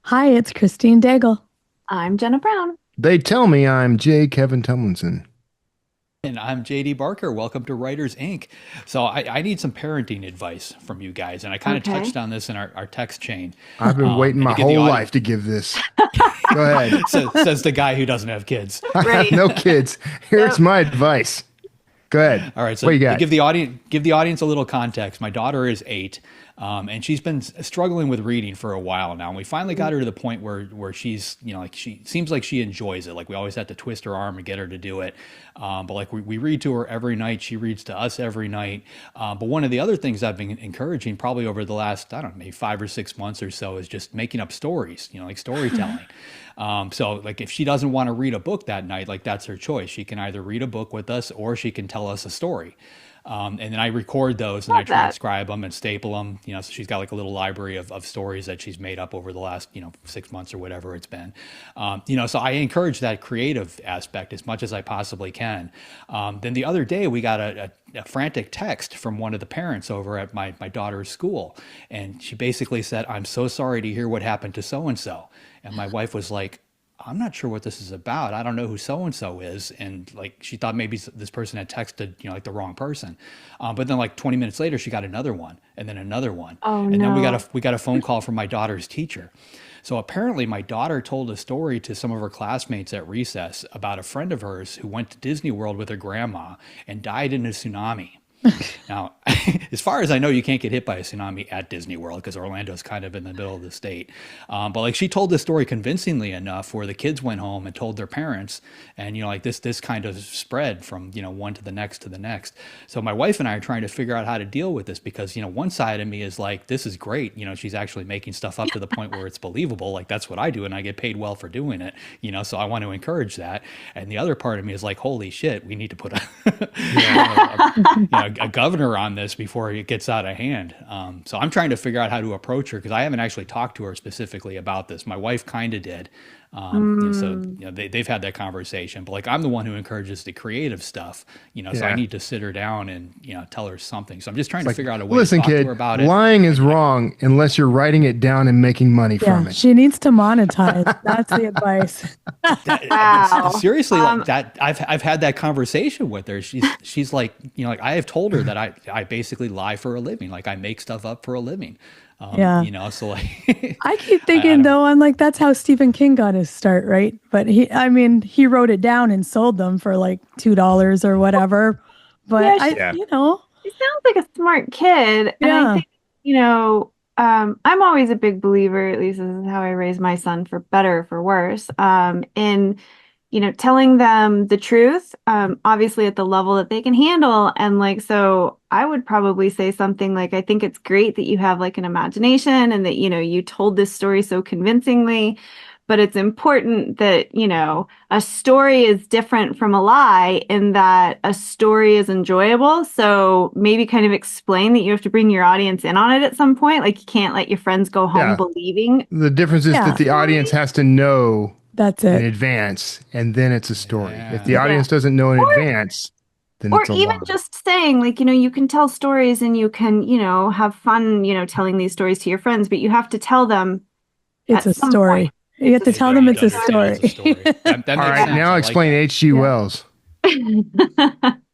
Hi, it's Christine Daigle. I'm Jena Brown. They tell me I'm J. Kevin Tumlinson. And I'm JD Barker. Welcome to Writers Inc. So I need some parenting advice from you guys. And I kind of Okay. touched on this in our text chain. I've been waiting And my to give the whole audience, life to give this. Go ahead. says the guy who doesn't have kids. I have Right. no kids. Here's Yep. my advice. Go ahead. All right, so What you to got? give the audience a little context, my daughter is 8, and she's been struggling with reading for a while now. And we finally got her to the point where she's like she seems like she enjoys it. Like we always have to twist her arm and get her to do it. But like we read to her every night. She reads to us every night. But one of the other things I've been encouraging probably over the last, I don't know, maybe 5 or 6 months or so is just making up stories. Like storytelling. So like if she doesn't want to read a book that night, like that's her choice. She can either read a book with us or she can tell us a story. And then I record those and I Love that. transcribe them and staple them. So she's got like a little library of stories that she's made up over the last, 6 months or whatever it's been. So I encourage that creative aspect as much as I possibly can. Then the other day we got a frantic text from one of the parents over at my daughter's school. And she basically said, "I'm so sorry to hear what happened to so and so." And my wife was like, "I'm not sure what this is about. I don't know who so and so is." And like she thought maybe this person had texted, like the wrong person. But then like 20 minutes later, she got another one, and then another one, Oh and then no. we got a phone call from my daughter's teacher. So apparently, my daughter told a story to some of her classmates at recess about a friend of hers who went to Disney World with her grandma and died in a tsunami. Now, as far as I know, you can't get hit by a tsunami at Disney World because Orlando's kind of in the middle of the state. But like she told this story convincingly enough where the kids went home and told their parents, and like this kind of spread from one to the next to the next. So my wife and I are trying to figure out how to deal with this because one side of me is like, this is great. She's actually making stuff up to the point where it's believable. Like that's what I do, and I get paid well for doing it. So I want to encourage that. And the other part of me is like, holy shit, we need to put a, a governor on this before it gets out of hand. So I'm trying to figure out how to approach her because I haven't actually talked to her specifically about this. My wife kind of did. So Mm. they've had that conversation, but like I'm the one who encourages the creative stuff. So I Yeah. need to sit her down and tell her something. So I'm just trying It's to like, figure out a way to listen, talk to kid, her about it. lying is wrong unless you're writing it down and making money from Yeah, it. she needs to monetize. That's the advice. Wow. Seriously, like Um, that I've had that conversation with her. She's like, like I have told her that I basically lie for a living. Like I make stuff up for a living. Yeah. So like I keep I thinking don't. though, I'm like, that's how Stephen King got his start, right? But he wrote it down and sold them for like $2 or whatever. But yeah, she, Yeah. she sounds like a smart kid. And I Yeah, think, I'm always a big believer, at least this is how I raise my son for better or for worse, in telling them the truth, obviously at the level that they can handle. And like, so I would probably say something like, I think it's great that you have like an imagination and that, you told this story so convincingly, but it's important that, a story is different from a lie in that a story is enjoyable. So maybe kind of explain that you have to bring your audience in on it at some point. Like you can't let your friends go home Yeah. believing The difference is yeah, that the audience story. has to know that's in it. advance, and then it's a story. If the Yeah. Yeah. audience doesn't know in Or advance, then Or it's a even lie. just saying, like, you can tell stories and you can, have fun, telling these stories to your friends, but you have to tell them It's at a some point. story. You It's have a to They, tell they them need story. it's to a understand it's a story. story. That All makes right, sense. now I like explain that. H.G. Yeah. Wells.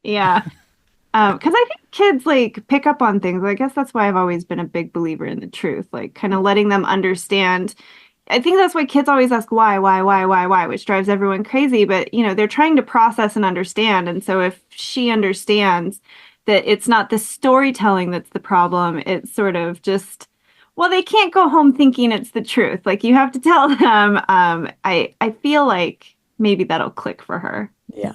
Yeah. Because I think kids like pick up on things. I guess that's why I've always been a big believer in the truth, like kind of letting them understand. I think that's why kids always ask why, which drives everyone crazy. But, they're trying to process and understand. And so if she understands that it's not the storytelling that's the problem, it's sort of just, well, they can't go home thinking it's the truth. Like you have to tell them. I feel like maybe that'll click for her. Yeah.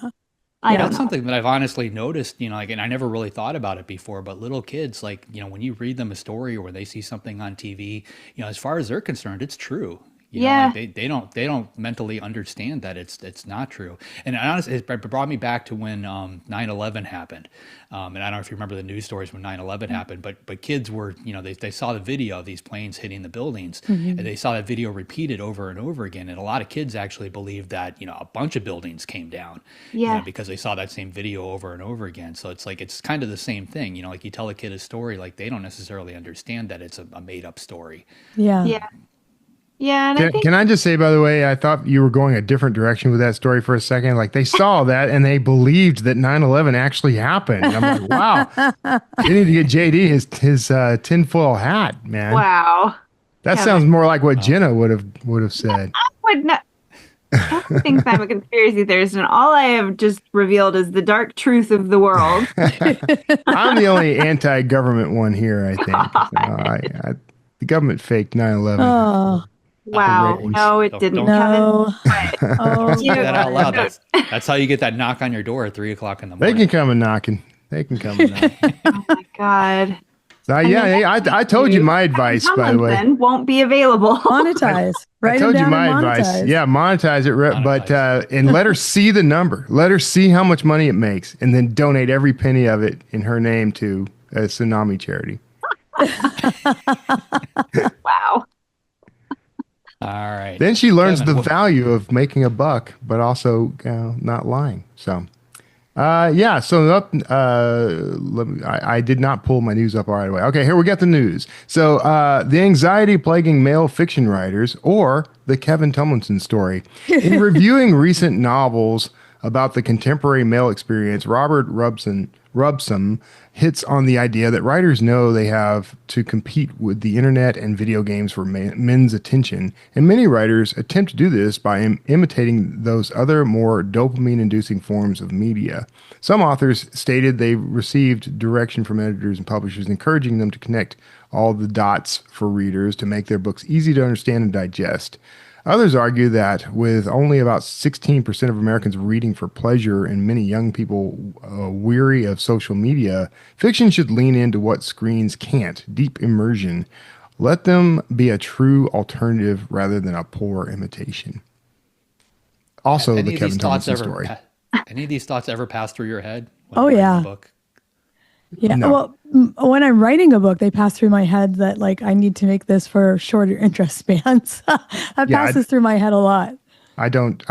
I Yeah. don't That's know. something that I've honestly noticed, like, and I never really thought about it before, but little kids, like, when you read them a story or when they see something on TV, as far as they're concerned, it's true. Like Yeah. they don't mentally understand that it's not true. And honestly, it brought me back to when 9/11 happened. And I don't know if you remember the news stories when 9/11 happened, but kids were, they saw the video of these planes hitting the buildings and Mhm. they saw that video repeated over and over again. And a lot of kids actually believed that, a bunch of buildings came down, Yeah. because they saw that same video over and over again. So it's like, it's kind of the same thing, like you tell a kid a story, like they don't necessarily understand that it's a made up story. Yeah. Yeah. Yeah, and I think Can I just say, by the way, I thought you were going a different direction with that story for a second. Like they saw that and they believed that 9/11 actually happened. And I'm like, wow, they need to get JD his tinfoil hat, man. wow. That Kevin, sounds more like what Jenna would have said. I would not. Kevin thinks I'm a conspiracy theorist, and all I have just revealed is the dark truth of the world. I'm the only anti-government one here, I think. The government faked 9/11. Oh, Wow. ratings. No, it didn't. no. Kevin, Oh, You- Say that out loud. no. That's how you get that knock on your door at 3:00 in the They morning. can come and knocking. They can come and knock. Oh my God. So, yeah, I told you my advice, by the way. Tumlinson won't be available. monetize. I Write told them you down my and advice. monetize. Yeah, monetize it, but and let her see the number. Let her see how much money it makes, and then donate every penny of it in her name to a tsunami charity. Wow. All right. Then she learns Kevin, the value of making a buck, but also not lying. So, yeah. So I did not pull my news up right away. Okay, here we got the news. So the anxiety plaguing male fiction writers, or the Kevin Tumlinson story. In reviewing recent novels about the contemporary male experience, Robert Rubsum hits on the idea that writers know they have to compete with the internet and video games for men's attention, and many writers attempt to do this by imitating those other more dopamine-inducing forms of media. Some authors stated they received direction from editors and publishers encouraging them to connect all the dots for readers to make their books easy to understand and digest. Others argue that with only about 16% of Americans reading for pleasure and many young people weary of social media, fiction should lean into what screens can't: deep immersion. Let them be a true alternative rather than a poor imitation. Also, Any the of Kevin these thoughts Thompson story. Any of these thoughts ever pass through your head? when Oh, you're writing a yeah. book? Yeah. No. Well, when I'm writing a book, they pass through my head that like I need to make this for shorter interest spans. That Yeah, passes through my head a lot. I don't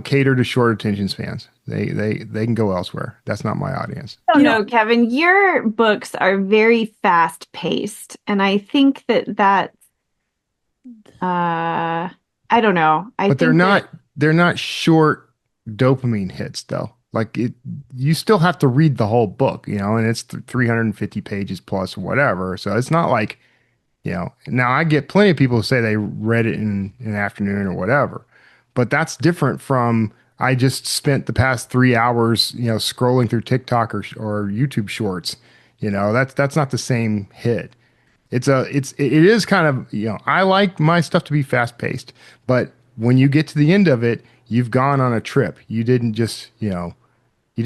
cater to short attention spans. They can go elsewhere. That's not my audience. Oh You no, know- Kevin, your books are very fast paced, and I think that I don't know. But they're not short dopamine hits though. Like you still have to read the whole book, and it's 350 pages plus whatever. So it's not like, now I get plenty of people who say they read it in an afternoon or whatever, but that's different from I just spent the past 3 hours, scrolling through TikTok or YouTube shorts. That's not the same hit. It is kind of, I like my stuff to be fast paced, but when you get to the end of it, you've gone on a trip. You didn't just, but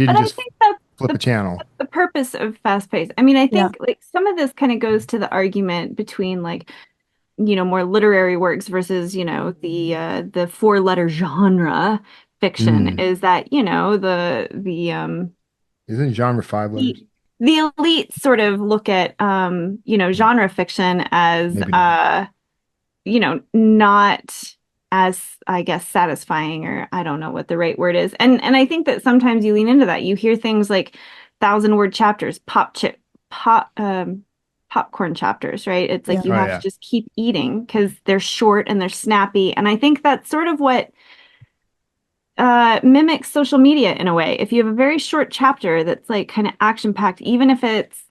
I think that's flip a channel. the purpose of fast paced. I mean, I Yeah. think like some of this kind of goes to the argument between like, more literary works versus, the four-letter genre fiction is that, Isn't genre 5 letters? the elites sort of look at genre fiction as Maybe not. not as, I guess, satisfying, or I don't know what the right word is. And I think that sometimes you lean into that. You hear things like 1,000-word chapters, popcorn chapters, right? It's like Yeah. you Oh, have yeah. to just keep eating because they're short and they're snappy. And I think that's sort of what mimics social media in a way. If you have a very short chapter that's like kind of action packed, even if it's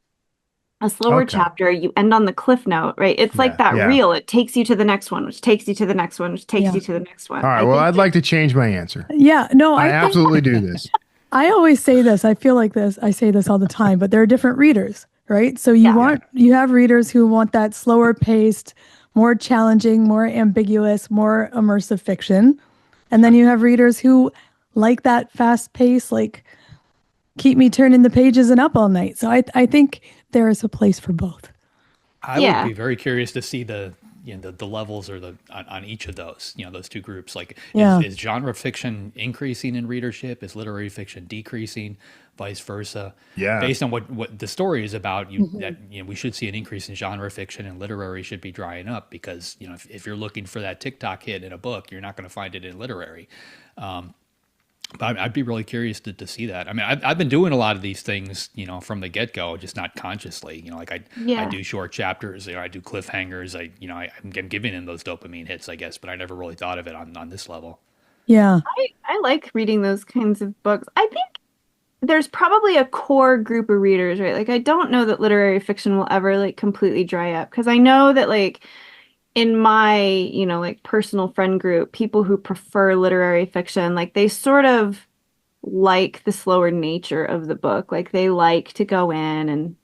a slower Okay. chapter, you end on the cliff note, right? It's like that yeah. reel. It takes you to the next one, which takes you to the next one, which takes Yeah. you to the next one. All right. Well, I'd like to change my answer. Yeah. No, I I think absolutely do this. I always say this. I feel like this. I say this all the time, but there are different readers, right? So Yeah. you have readers who want that slower paced, more challenging, more ambiguous, more immersive fiction. And then you have readers who like that fast pace, like keep me turning the pages and up all night. So I think there is a place for both. I Yeah. would be very curious to see the levels or on each of those, those two groups. Like, Yeah. is genre fiction increasing in readership? Is literary fiction decreasing? Vice versa? Yeah. Based on what the story is about, we should see an increase in genre fiction, and literary should be drying up because, if you're looking for that TikTok hit in a book, you're not going to find it in literary. But I'd be really curious to see that. I mean, I've been doing a lot of these things, from the get go, just not consciously. Like I do short chapters, I do cliffhangers. I'm giving in those dopamine hits, I guess, but I never really thought of it on this level. Yeah. I like reading those kinds of books. I think there's probably a core group of readers, right? Like, I don't know that literary fiction will ever like completely dry up, because I know that like in my, like personal friend group, people who prefer literary fiction, like they sort of like the slower nature of the book. Like they like to go in and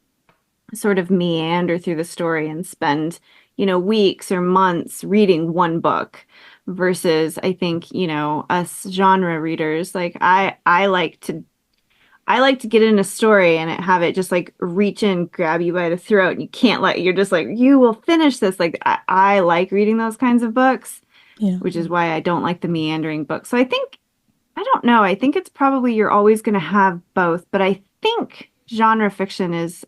sort of meander through the story and spend, weeks or months reading one book versus I think, us genre readers, like I like to get in a story and have it just like reach in, grab you by the throat, and you're just like, you will finish this. Like I like reading those kinds of books, which is why I don't like the meandering books. So I don't know. I think it's probably you're always going to have both, but I think genre fiction is,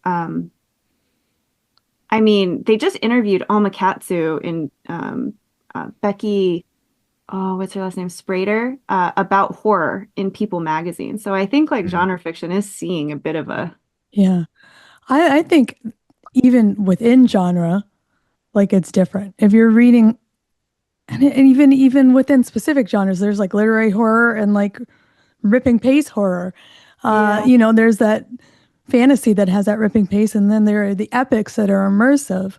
they just interviewed Alma Katsu in Becky, what's her last name? Sprader, about horror in People magazine. So I think like genre fiction is seeing a bit of a. Yeah. I think even within genre, like it's different. If you're reading, and even within specific genres, there's like literary horror and like ripping pace horror. There's that fantasy that has that ripping pace, and then there are the epics that are immersive.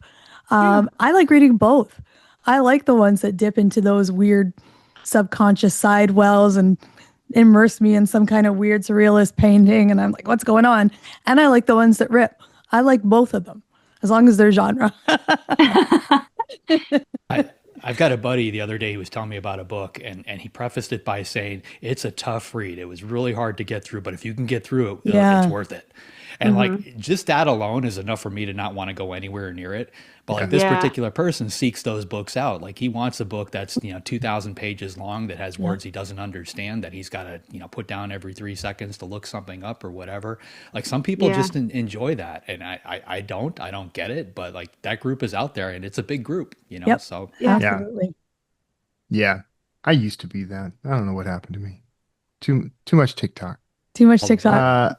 I like reading both. I like the ones that dip into those weird subconscious side wells and immerse me in some kind of weird surrealist painting, and I'm like, what's going on? And I like the ones that rip. I like both of them, as long as they're genre. I've got a buddy the other day who was telling me about a book, and he prefaced it by saying, it's a tough read. It was really hard to get through, but if you can get through it, it's worth it. And like just that alone is enough for me to not want to go anywhere near it. But like this particular person seeks those books out. Like he wants a book that's 2,000 pages long that has words he doesn't understand, that he's got to put down every 3 seconds to look something up or whatever. Like some people just enjoy that, and I don't get it. But like that group is out there, and it's a big group. So absolutely. Yeah, I used to be that. I don't know what happened to me. Too much TikTok. Too much TikTok.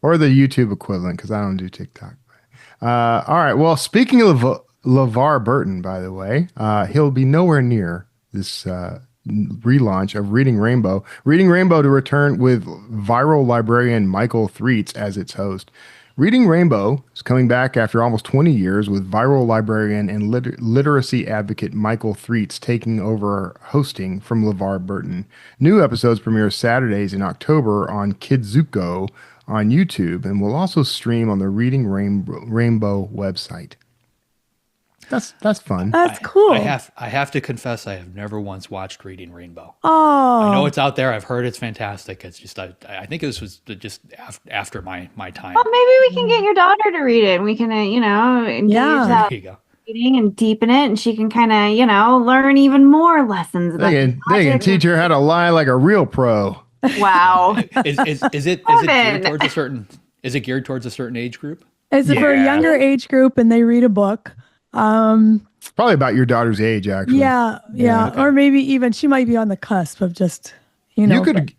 or the YouTube equivalent, because I don't do TikTok. All right. Well, speaking of LeVar Burton, by the way, he'll be nowhere near this relaunch of Reading Rainbow. Reading Rainbow to return with viral librarian Michael Threets as its host. Reading Rainbow is coming back after almost 20 years with viral librarian and literacy advocate Michael Threets taking over hosting from LeVar Burton. New episodes premiere Saturdays in October on Kidzuko on YouTube, and will also stream on the Reading Rainbow website. That's fun. That's cool. I have to confess, I have never once watched Reading Rainbow. Oh, I know it's out there. I've heard it's fantastic. It's just I think this was just after my time. Well, maybe we can get your daughter to read it, and we can engage that There you go. reading and deepen it, and she can kind of learn even more lessons about They can teach her how to lie like a real pro. Wow. Is it geared towards a certain? Is it geared towards a certain age group? Is it for a younger age group, and they read a book? Probably about your daughter's age, actually. Yeah. Okay. Or maybe even she might be on the cusp of just, You could.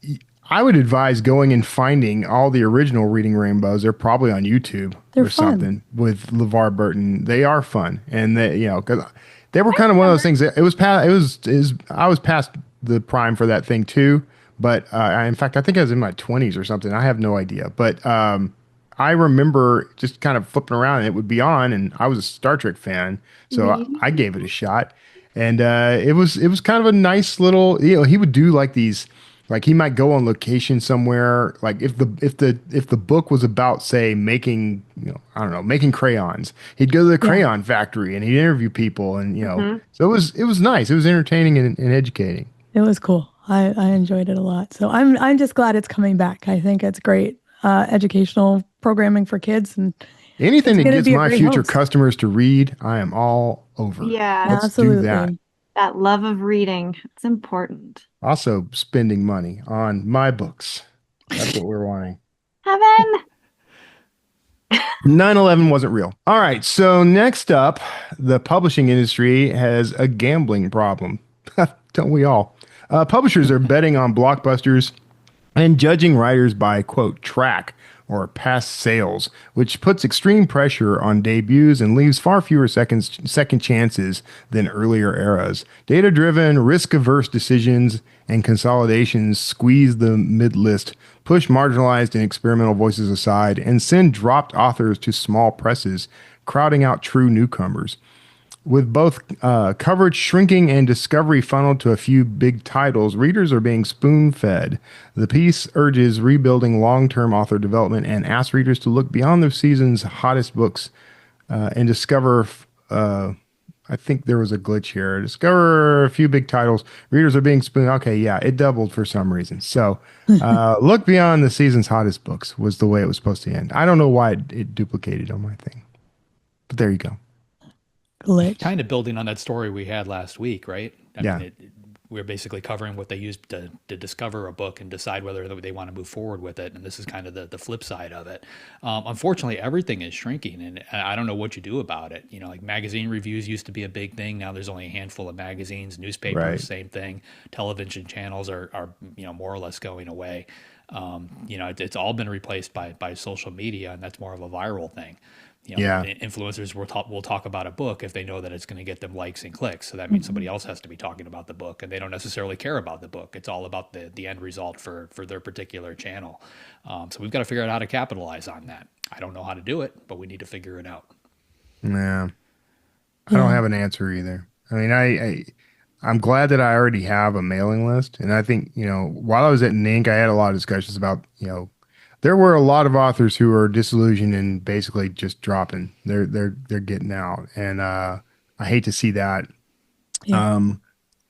I would advise going and finding all the original Reading Rainbows. They're probably on YouTube or something with LeVar Burton. They are fun, and because they were kind of one of those things. I was past the prime for that thing too. But in fact, I think I was in my 20s or something. I have no idea. But I remember just kind of flipping around, and it would be on, and I was a Star Trek fan, so I gave it a shot. And it was kind of a nice little, he would do like these, like he might go on location somewhere. Like if the book was about, say, making, making crayons, he'd go to the crayon factory and he'd interview people, and so it was nice. It was entertaining and educating. It was cool. I enjoyed it a lot. So I'm just glad it's coming back. I think it's great educational programming for kids, and anything that gets my future customers to read, I am all over. Yeah, let's absolutely. do that. That love of reading, it's important. Also, spending money on my books. That's what we're wanting. Heaven. 9/11 wasn't real. All right. So next up, the publishing industry has a gambling problem. Don't we all? Publishers are betting on blockbusters and judging writers by, quote, track or past sales, which puts extreme pressure on debuts and leaves far fewer second chances than earlier eras. Data-driven, risk-averse decisions and consolidations squeeze the mid-list, push marginalized and experimental voices aside, and send dropped authors to small presses, crowding out true newcomers. With both coverage shrinking and discovery funneled to a few big titles, readers are being spoon-fed. The piece urges rebuilding long-term author development and asks readers to look beyond the season's hottest books and discover, I think there was a glitch here, discover a few big titles. Readers are being spoon. Okay, yeah, it doubled for some reason. So look beyond the season's hottest books was the way it was supposed to end. I don't know why it duplicated on my thing, but there you go. Glitch. Kind of building on that story we had last week, right? I Yeah. mean, we're basically covering what they used to discover a book and decide whether they want to move forward with it. And this is kind of the flip side of it. Unfortunately, everything is shrinking, and I don't know what you do about it. You know, like magazine reviews used to be a big thing. Now there's only a handful of magazines. Newspapers, Right. same thing. Television channels are more or less going away. It's all been replaced by social media, and that's more of a viral thing. Yeah. Influencers will talk about a book if they know that it's going to get them likes and clicks. So that means somebody else has to be talking about the book, and they don't necessarily care about the book. It's all about the end result for their particular channel. So we've got to figure out how to capitalize on that. I don't know how to do it, but we need to figure it out. Yeah. I don't have an answer either. I mean, I'm glad that I already have a mailing list. And I think, while I was at NINC, I had a lot of discussions about, there were a lot of authors who are disillusioned and basically just dropping. They're getting out. And I hate to see that. Yeah.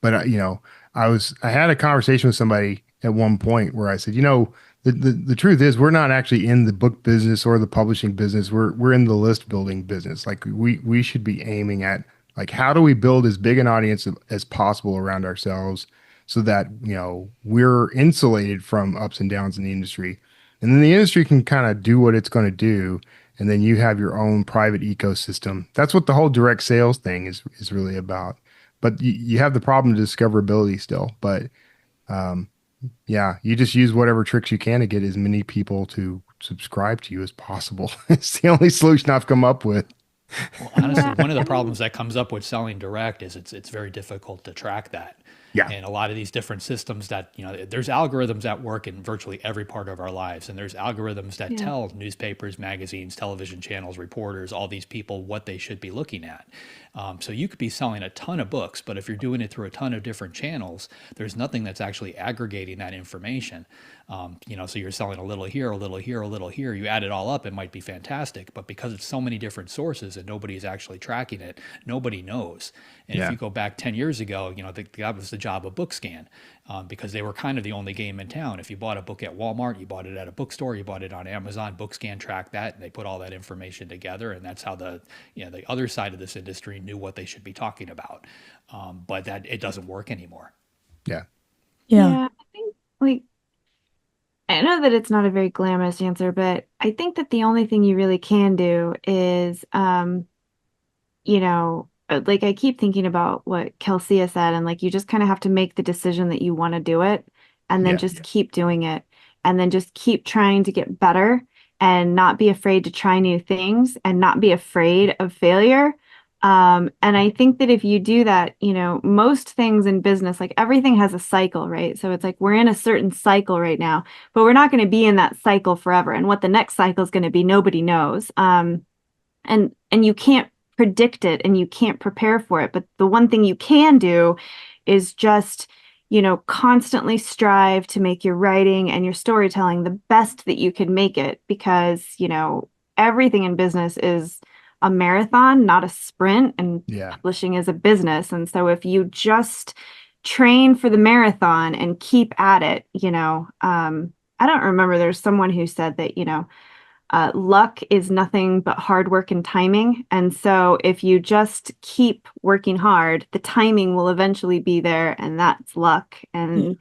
But I had a conversation with somebody at one point where I said, the truth is we're not actually in the book business or the publishing business. We're in the list building business. Like we should be aiming at, like, how do we build as big an audience as possible around ourselves so that, we're insulated from ups and downs in the industry. And then the industry can kind of do what it's going to do. And then you have your own private ecosystem. That's what the whole direct sales thing is really about. But you have the problem of discoverability still. But you just use whatever tricks you can to get as many people to subscribe to you as possible. It's the only solution I've come up with. Well, honestly, one of the problems that comes up with selling direct is it's very difficult to track that. Yeah. And a lot of these different systems that, there's algorithms that work in virtually every part of our lives. And there's algorithms that tell newspapers, magazines, television channels, reporters, all these people what they should be looking at. So you could be selling a ton of books, but if you're doing it through a ton of different channels, there's nothing that's actually aggregating that information. So you're selling a little here, a little here, a little here. You add it all up, it might be fantastic. But because it's so many different sources and nobody's actually tracking it, nobody knows. And if you go back 10 years ago, that was the job of BookScan, because they were kind of the only game in town. If you bought a book at Walmart, you bought it at a bookstore, you bought it on Amazon, BookScan tracked that, and they put all that information together. And that's how the other side of this industry knew what they should be talking about. But that it doesn't work anymore. Yeah. Yeah. I think, I know that it's not a very glamorous answer, but I think that the only thing you really can do is, like I keep thinking about what Kelsey said, and like you just kind of have to make the decision that you want to do it, and then just keep doing it, and then just keep trying to get better, and not be afraid to try new things, and not be afraid of failure. And I think that if you do that, most things in business, like everything has a cycle, right? So it's like we're in a certain cycle right now, but we're not going to be in that cycle forever. And what the next cycle is going to be, nobody knows. And you can't predict it and you can't prepare for it. But the one thing you can do is just, constantly strive to make your writing and your storytelling the best that you can make it, because, everything in business is a marathon, not a sprint, and publishing is a business. And so if you just train for the marathon and keep at it, I don't remember, there's someone who said that, luck is nothing but hard work and timing. And so if you just keep working hard, the timing will eventually be there, and that's luck. And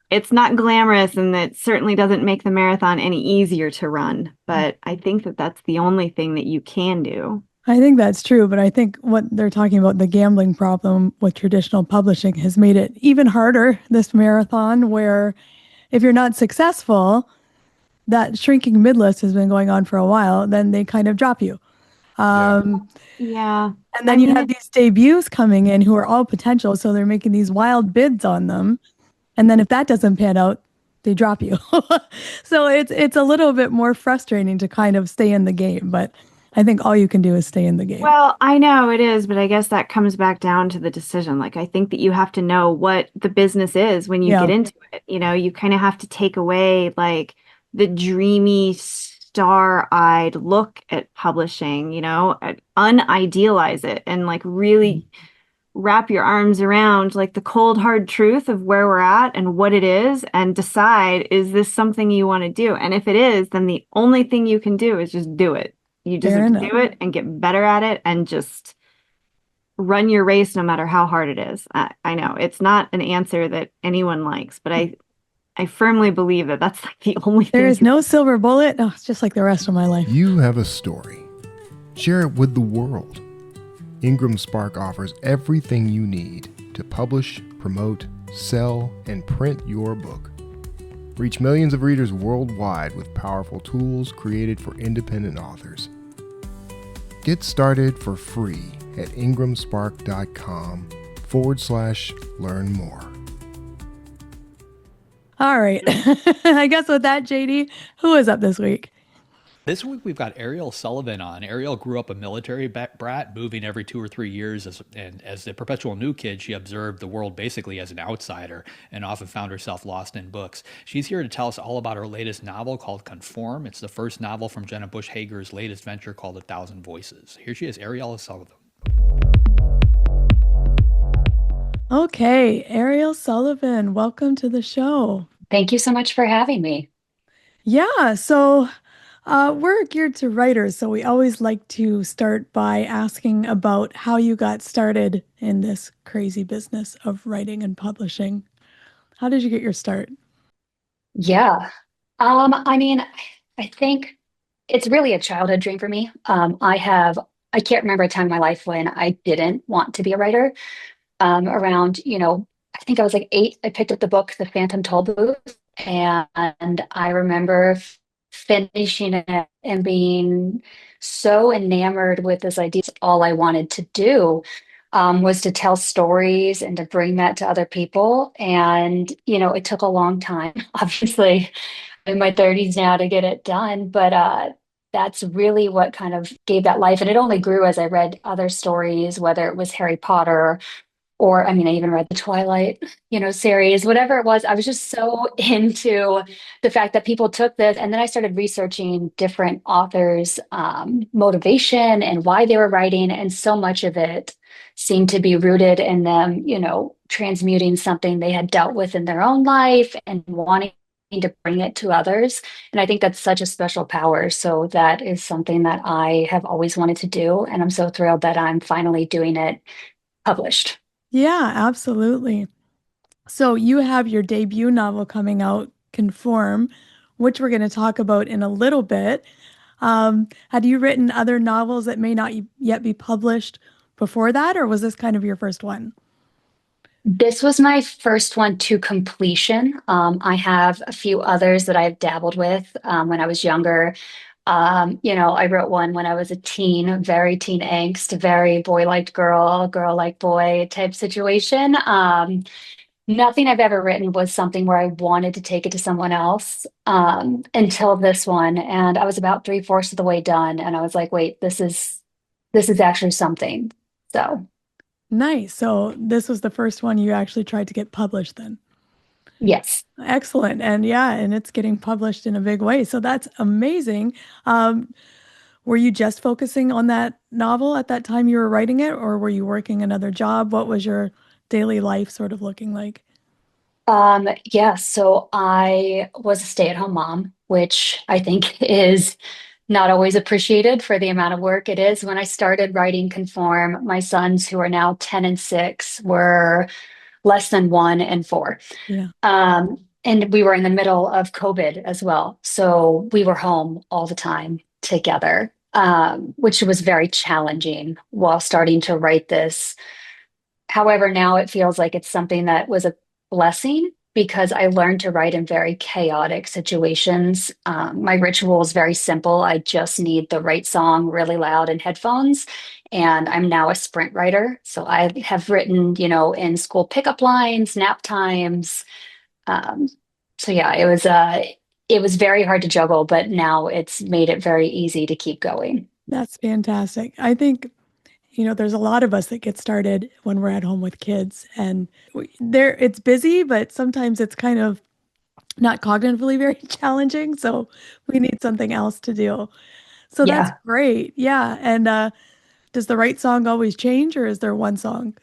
it's not glamorous, and it certainly doesn't make the marathon any easier to run. But I think that that's the only thing that you can do. I think that's true, but I think what they're talking about, the gambling problem with traditional publishing, has made it even harder this marathon, where if you're not successful, that shrinking midlist has been going on for a while, then they kind of drop you. Yeah. And then you have these debuts coming in who are all potential, so they're making these wild bids on them. And then if that doesn't pan out, they drop you. So it's a little bit more frustrating to kind of stay in the game, but I think all you can do is stay in the game. Well, I know it is, but I guess that comes back down to the decision. Like, I think that you have to know what the business is when you get into it. You know, you kind of have to take away like the dreamy, star-eyed look at publishing, you know, unidealize it and like really wrap your arms around like the cold, hard truth of where we're at and what it is and decide, is this something you want to do? And if it is, then the only thing you can do is just do it. You just have to do it and get better at it and just run your race no matter how hard it is. I know it's not an answer that anyone likes, but I firmly believe that that's like the only thing. There is no silver bullet. Oh, it's just like the rest of my life. You have a story. Share it with the world. Ingram Spark offers everything you need to publish, promote, sell, and print your book. Reach millions of readers worldwide with powerful tools created for independent authors. Get started for free at ingramspark.com/learn more. All right. I guess with that, JD, who is up this week? This week we've got Ariel Sullivan on. Ariel grew up a military brat, moving every 2 or 3 years, and as the perpetual new kid, she observed the world basically as an outsider and often found herself lost in books. She's here to tell us all about her latest novel called Conform. It's the first novel from Jenna Hager's latest venture called 1,000 Voices. Here she is, Ariel Sullivan. Okay, Ariel Sullivan, welcome to the show. Thank you so much for having me. Yeah, so we're geared to writers, so we always like to start by asking about how you got started in this crazy business of writing and publishing. How did you get your start? Yeah. I mean, I think it's really a childhood dream for me. I can't remember a time in my life when I didn't want to be a writer. Around, I think I was like 8, I picked up the book, The Phantom Tollbooth, and I remember finishing it and being so enamored with this idea. All I wanted to do was to tell stories and to bring that to other people. And, it took a long time, obviously, in my 30s now to get it done. But that's really what kind of gave that life. And it only grew as I read other stories, whether it was Harry Potter or, I mean, I even read the Twilight, series, whatever it was. I was just so into the fact that people took this. And then I started researching different authors' motivation and why they were writing. And so much of it seemed to be rooted in them, transmuting something they had dealt with in their own life and wanting to bring it to others. And I think that's such a special power. So that is something that I have always wanted to do. And I'm so thrilled that I'm finally doing it published. Yeah, absolutely. So you have your debut novel coming out, Conform, which we're going to talk about in a little bit. Had you written other novels that may not yet be published before that, or was this kind of your first one? This was my first one to completion. I have a few others that I've dabbled with when I was younger. I wrote one when I was a teen, very teen angst, very boy liked girl, girl liked boy type situation. Nothing I've ever written was something where I wanted to take it to someone else until this one. And I was about 3/4 of the way done. And I was like, wait, this is actually something. So nice. So this was the first one you actually tried to get published then? yes. Excellent. And yeah, and it's getting published in a big way. So that's amazing. Were you just focusing on that novel at that time you were writing it, or were you working another job? What was your daily life sort of looking like? Yeah, so I was a stay-at-home mom, which I think is not always appreciated for the amount of work it is. When I started writing Conform, my sons, who are now 10 and 6, were less than 1 and 4. Yeah. And we were in the middle of COVID as well. So we were home all the time together. which was very challenging while starting to write this. However, now it feels like it's something that was a blessing because I learned to write in very chaotic situations. My ritual is very simple. I just need the right song really loud in headphones. And I'm now a sprint writer. So I have written, in school pickup lines, nap times. Um, so yeah, it was very hard to juggle, but now it's made it very easy to keep going. That's fantastic. I think, there's a lot of us that get started when we're at home with kids and it's busy, but sometimes it's kind of not cognitively very challenging. So we need something else to do. So that's Yeah. great. Yeah. And does the right song always change or is there one song?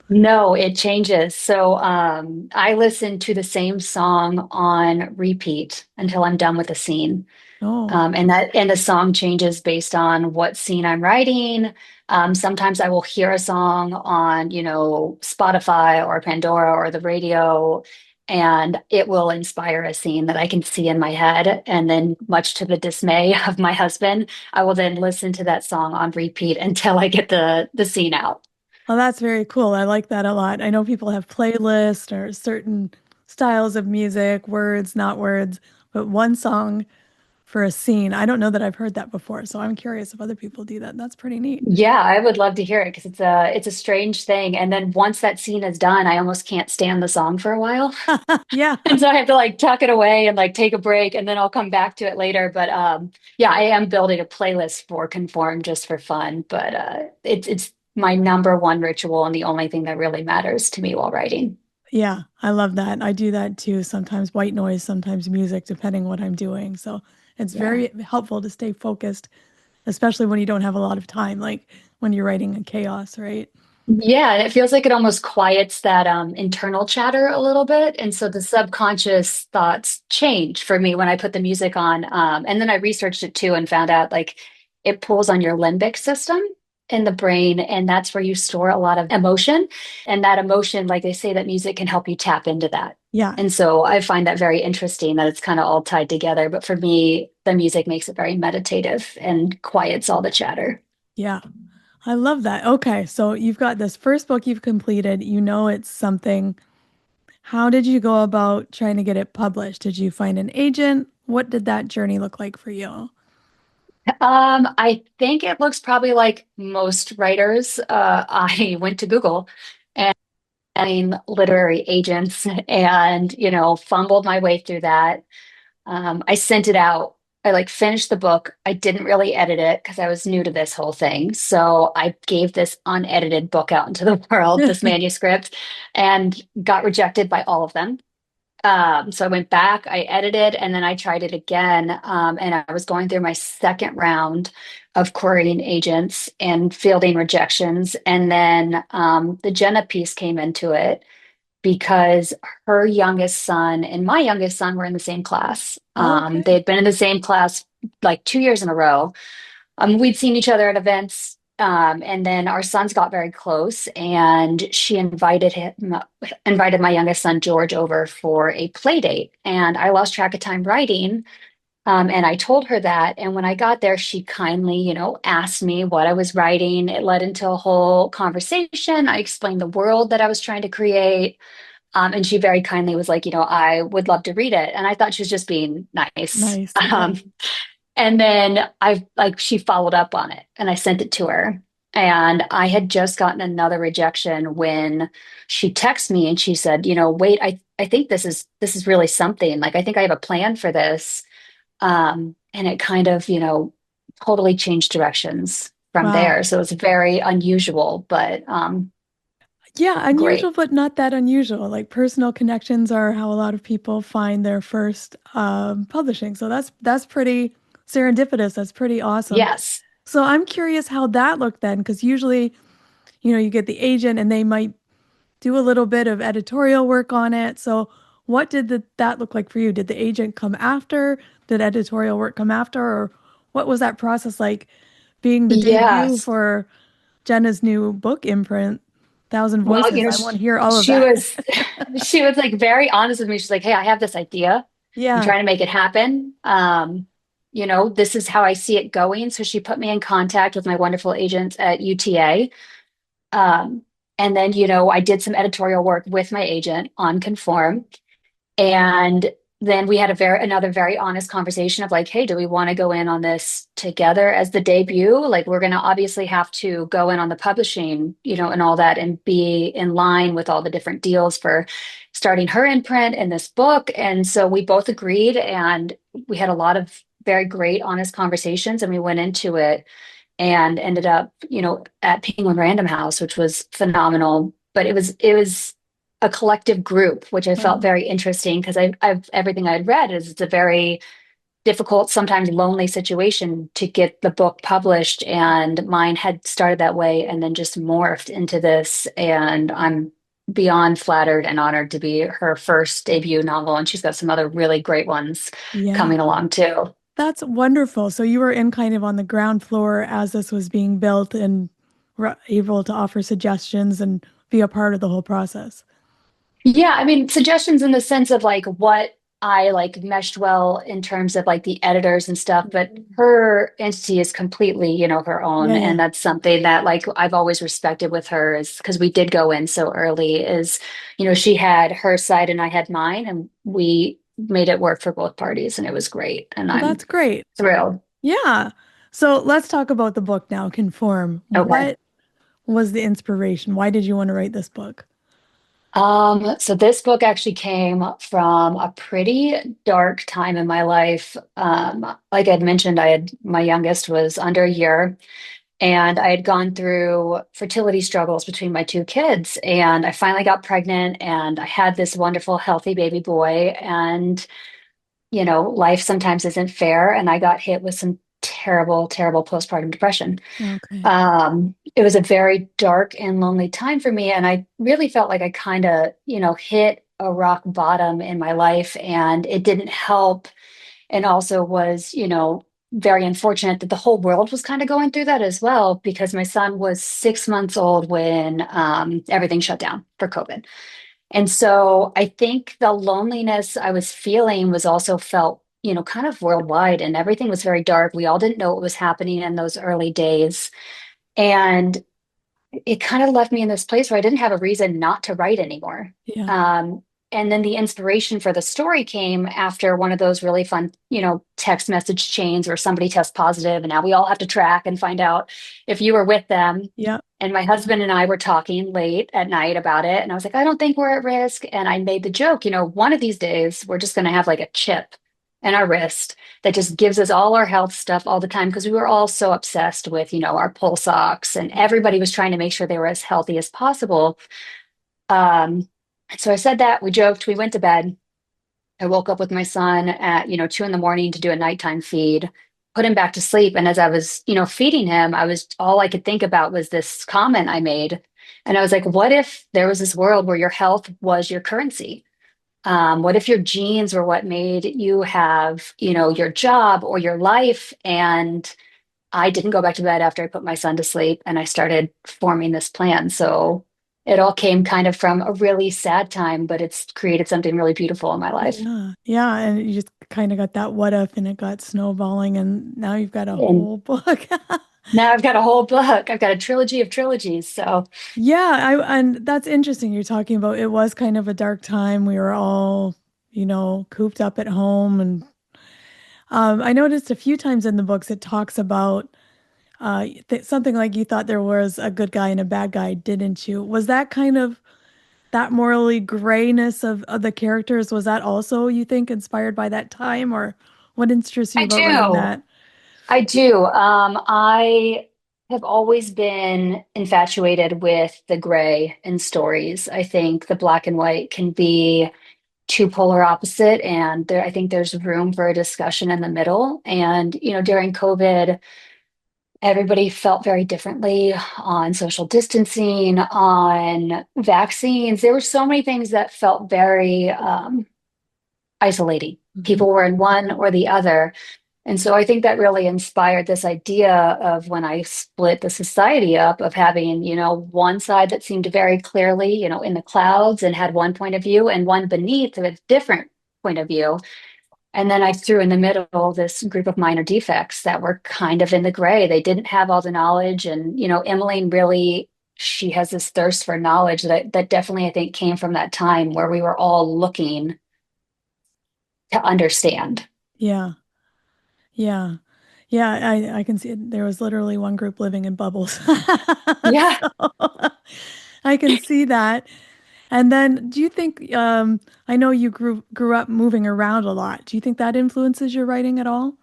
No, it changes. So I listen to the same song on repeat until I'm done with the scene. Oh, And the song changes based on what scene I'm writing. Sometimes I will hear a song on, Spotify or Pandora or the radio, and it will inspire a scene that I can see in my head. And then, much to the dismay of my husband, I will then listen to that song on repeat until I get the scene out. well, that's very cool. I like that a lot. I know people have playlists or certain styles of music, words, not words, but one song for a scene. I don't know that I've heard that before, so I'm curious if other people do that. That's pretty neat. Yeah, I would love to hear it because it's a strange thing. And then once that scene is done, I almost can't stand the song for a while. Yeah. And so I have to like tuck it away and like take a break and then I'll come back to it later. But yeah, I am building a playlist for Conform just for fun. But it's my number one ritual and the only thing that really matters to me while writing. Yeah, I love that. I do that too. Sometimes white noise, sometimes music, depending what I'm doing. So it's Yeah. very helpful to stay focused, especially when you don't have a lot of time, like when you're writing in chaos, right? Yeah, and it feels like it almost quiets that internal chatter a little bit. And so the subconscious thoughts change for me when I put the music on. And then I researched it too and found out like it pulls on your limbic system in the brain. And that's where you store a lot of emotion. And that emotion, like they say, that music can help you tap into that. Yeah, And so I find that very interesting that it's kind of all tied together. But for me, the music makes it very meditative and quiets all the chatter. yeah. I love that. Okay, so you've got this first book you've completed. You know it's something. How did you go about trying to get it published? Did you find an agent? What did that journey look like for you? I think it looks probably like most writers. I went to Google and finding literary agents and, fumbled my way through that. I sent it out. I like finished the book. I didn't really edit it because I was new to this whole thing. So I gave this unedited book out into the world, this manuscript, and got rejected by all of them. So I went back, I edited, and then I tried it again. And I was going through my second round of querying agents and fielding rejections. And then the Jenna piece came into it because her youngest son and my youngest son were in the same class. They Okay. had been in the same class like 2 years in a row. We'd seen each other at events, and then our sons got very close, and she invited my youngest son George over for a play date. And I lost track of time writing, and I told her that. And when I got there, she kindly, asked me what I was writing. It led into a whole conversation. I explained the world that I was trying to create. And she very kindly was like, I would love to read it. And I thought she was just being nice. Nice. Yeah. And then she followed up on it and I sent it to her. And I had just gotten another rejection when she texted me and she said, wait, I think this is really something. Like, I think I have a plan for this. And it kind of, totally changed directions from Wow. there. So it's very unusual, but Yeah, great. unusual, but not that unusual. Like personal connections are how a lot of people find their first publishing. So that's pretty serendipitous. That's pretty awesome. Yes. So I'm curious how that looked then, because usually, you get the agent and they might do a little bit of editorial work on it. So what did that look like for you? Did the agent come after? Did editorial work come after? Or what was that process like being the debut Yes. for Jenna's new book imprint, Thousand Well, Voices? I want to hear all of she that. was she was like very honest with me. She's like, "Hey, I have this idea. I'm Yeah. trying to make it happen. this is how I see it going. So she put me in contact with my wonderful agents at UTA. Um, and then, I did some editorial work with my agent on Conform. And then we had another very honest conversation of like, hey, do we want to go in on this together as the debut? Like, we're going to obviously have to go in on the publishing, and all that and be in line with all the different deals for starting her imprint in this book. And so we both agreed, and we had a lot of very great, honest conversations, and we went into it and ended up, at Penguin Random House, which was phenomenal. But it was a collective group, which I felt very interesting because I've everything I'd read is it's a very difficult, sometimes lonely situation to get the book published, and mine had started that way and then just morphed into this. And I'm beyond flattered and honored to be her first debut novel, and she's got some other really great ones coming along too. That's wonderful. So you were in kind of on the ground floor as this was being built and were able to offer suggestions and be a part of the whole process. Yeah, I mean, suggestions in the sense of like what I like meshed well in terms of like the editors and stuff, but her entity is completely, her own. Yeah, yeah. And that's something that like I've always respected with her is because we did go in so early is, she had her side and I had mine, and we made it work for both parties, and it was great. And Well, I'm that's great. thrilled. Yeah. So let's talk about the book now, Conform. Okay. What was the inspiration? Why did you want to write this book? So this book actually came from a pretty dark time in my life. Like I'd mentioned, my youngest was under a year, and I had gone through fertility struggles between my two kids, and I finally got pregnant, and I had this wonderful, healthy baby boy. And life sometimes isn't fair, and I got hit with some terrible, terrible postpartum depression. Okay. It was a very dark and lonely time for me, and I really felt like I kind of, hit a rock bottom in my life, and it didn't help. And also was, very unfortunate that the whole world was kind of going through that as well, because my son was 6 months old when everything shut down for COVID. And so I think the loneliness I was feeling was also felt, kind of worldwide, and everything was very dark. We all didn't know what was happening in those early days. And it kind of left me in this place where I didn't have a reason not to write anymore. Yeah. And then the inspiration for the story came after one of those really fun, text message chains where somebody tests positive, and now we all have to track and find out if you were with them. Yeah. And my husband and I were talking late at night about it. And I was like, I don't think we're at risk. And I made the joke, one of these days we're just going to have like a chip in our wrist that just gives us all our health stuff all the time, because we were all so obsessed with, our pulse ox, and everybody was trying to make sure they were as healthy as possible. So I said that, we joked, we went to bed. I woke up with my son at, 2 a.m. to do a nighttime feed, put him back to sleep. And as I was, feeding him, all I could think about was this comment I made. And I was like, what if there was this world where your health was your currency? What if your genes were what made you have, your job or your life? And I didn't go back to bed after I put my son to sleep, and I started forming this plan. So it all came kind of from a really sad time, but it's created something really beautiful in my life. Yeah. Yeah. And you just kind of got that what if, and it got snowballing, and now you've got a And whole book. now I've got a whole book. I've got a trilogy of trilogies. So Yeah, and that's interesting. You're talking about it was kind of a dark time. We were all, cooped up at home, and I noticed a few times in the books it talks about something like you thought there was a good guy and a bad guy, didn't you? Was that kind of that morally grayness of the characters? Was that also, you think, inspired by that time, or what interests you I about writing do. that? I do. I have always been infatuated with the gray in stories. I think the black and white can be two polar opposite, and I think there's room for a discussion in the middle. And, during COVID, everybody felt very differently on social distancing, on vaccines. There were so many things that felt very isolating. Mhm. People were in one or the other. And so I think that really inspired this idea of when I split the society up of having, one side that seemed very clearly, in the clouds and had one point of view, and one beneath with a different point of view. And then I threw in the middle this group of minor defects that were kind of in the gray. They didn't have all the knowledge. And, Emmeline really, she has this thirst for knowledge that definitely, I think, came from that time where we were all looking to understand. Yeah. Yeah. Yeah, I can see it. There was literally one group living in bubbles. Yeah. So I can see that. And then do you think I know you grew up moving around a lot. Do you think that influences your writing at all?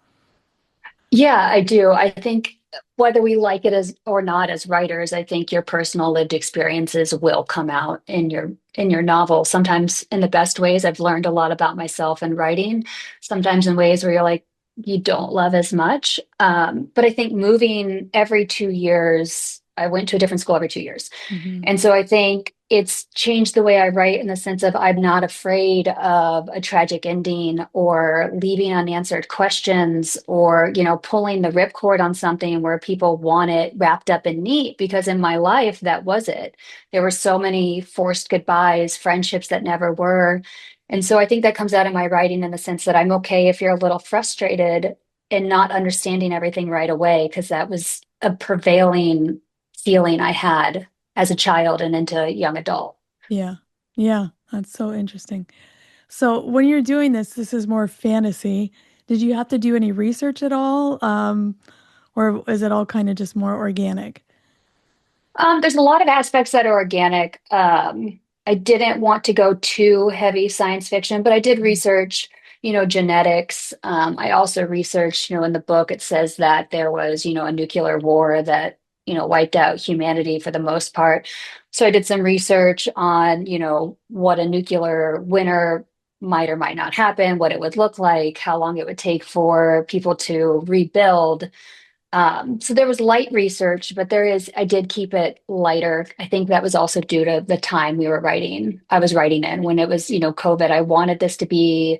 Yeah, I do. I think whether we like it as or not as writers, I think your personal lived experiences will come out in your novel. Sometimes in the best ways. I've learned a lot about myself in writing. Sometimes in ways where you're like you don't love as much. But I think moving every 2 years, I went to a different school every 2 years. Hmm. And so I think it's changed the way I write in the sense of I'm not afraid of a tragic ending or leaving unanswered questions or, pulling the ripcord on something where people want it wrapped up and neat. Because in my life, that was it. There were so many forced goodbyes, friendships that never were. And so I think that comes out of my writing in the sense that I'm okay if you're a little frustrated and not understanding everything right away, because that was a prevailing feeling I had as a child and into a young adult. Yeah. Yeah, that's so interesting. So when you're doing this is more fantasy. Did you have to do any research at all? Or is it all kind of just more organic? There's a lot of aspects that are organic. I didn't want to go too heavy science fiction, but I did research, genetics. I also researched, in the book, it says that there was, a nuclear war that, wiped out humanity for the most part. So I did some research on, what a nuclear winter might or might not happen, what it would look like, how long it would take for people to rebuild. So there was light research, but I did keep it lighter. I think that was also due to the time I was writing in when it was, COVID. I wanted this to be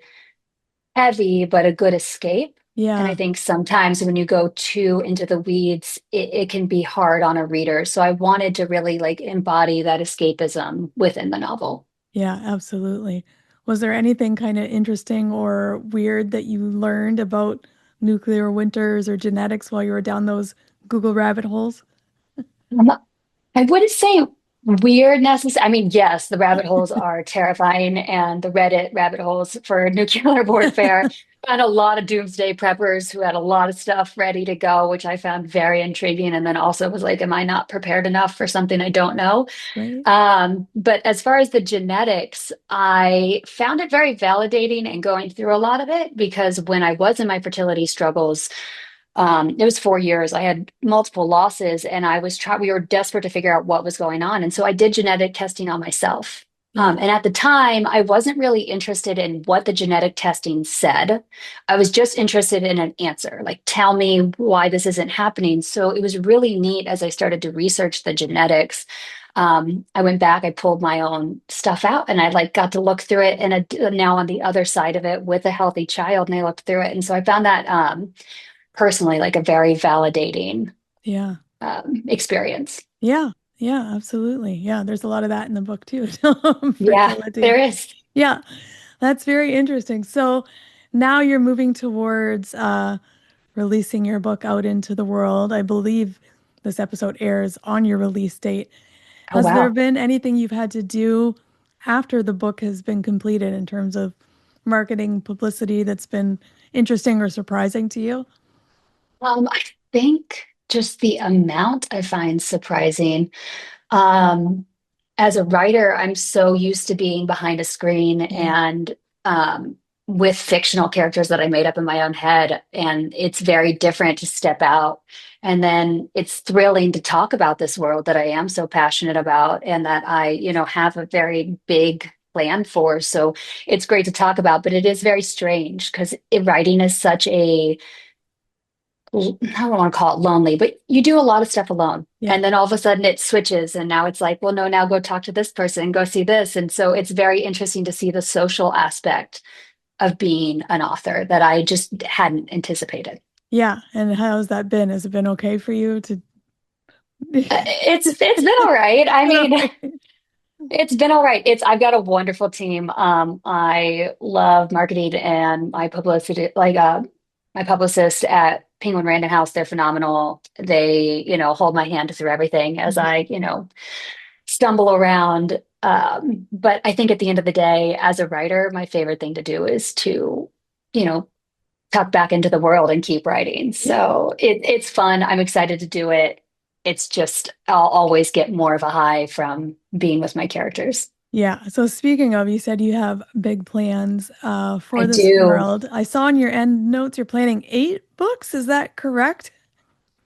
heavy, but a good escape. And I Yeah. think sometimes when you go too into the weeds, it can be hard on a reader. So I wanted to really like embody that escapism within the novel. Yeah, absolutely. Was there anything kind of interesting or weird that you learned about nuclear winters or genetics while you were down those Google rabbit holes? Um, I wouldn't say weird necessarily. I mean, yes, the rabbit holes are terrifying, and the Reddit rabbit holes for nuclear warfare. Found a lot of doomsday preppers who had a lot of stuff ready to go, which I found very intriguing. And then also was like, am I not prepared enough for something I don't know? Right? But as far as the genetics, I found it very validating and going through a lot of it because when I was in my fertility struggles, it was 4 years. I had multiple losses, and we were desperate to figure out what was going on. And so I did genetic testing on myself. Yeah. And at the time, I wasn't really interested in what the genetic testing said. I was just interested in an answer, like, tell me why this isn't happening. So it was really neat as I started to research the genetics. I went back, I pulled my own stuff out, and I like got to look through it. And now on the other side of it with a healthy child, and I looked through it. And so I found that personally like a very validating Yeah. experience. Yeah. Yeah, absolutely. Yeah, there's a lot of that in the book too. Yeah, Fertility. there is. Yeah, that's very interesting. So now you're moving towards releasing your book out into the world. I believe this episode airs on your release date. Oh, Has there wow. been anything you've had to do after the book has been completed in terms of marketing, publicity that's been interesting or surprising to you? I think just the amount I find surprising. Um, as a writer, I'm so used to being behind a screen Yeah. and with fictional characters that I made up in my own head. And it's very different to step out. And then it's thrilling to talk about this world that I am so passionate about and that I, have a very big plan for. So it's great to talk about, but it is very strange because writing is such a I don't want to call it lonely, but you do a lot of stuff alone. Yeah. And then all of a sudden it switches. And now it's like, well, no, now go talk to this person, go see this. And so it's very interesting to see the social aspect of being an author that I just hadn't anticipated. Yeah. And how's that been? Has it been okay for you to It's been all right. I Been all mean, right. It's been all right. I've got a wonderful team. I love marketing and my publicist at Penguin Random House. They're phenomenal. They, hold my hand through everything as I, stumble around. But I think at the end of the day, as a writer, my favorite thing to do is to, you know, tuck back into the world and keep writing. Yeah. So it's fun. I'm excited to do it. It's just, I'll always get more of a high from being with my characters. Yeah. So speaking of, you said you have big plans I for this do. world. I saw in your end notes you're planning 8 books. Is that correct?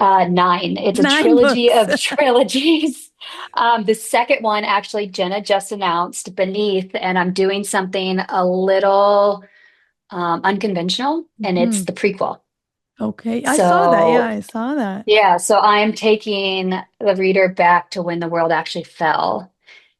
Nine. It's a 9 books. trilogy of trilogies. The second one, actually, Jenna just announced Beneath, and I'm doing something a little unconventional, and it's Mhm. the prequel. Okay. I saw that. Yeah, So I saw that. yeah, so I'm taking the reader back to when the world actually fell.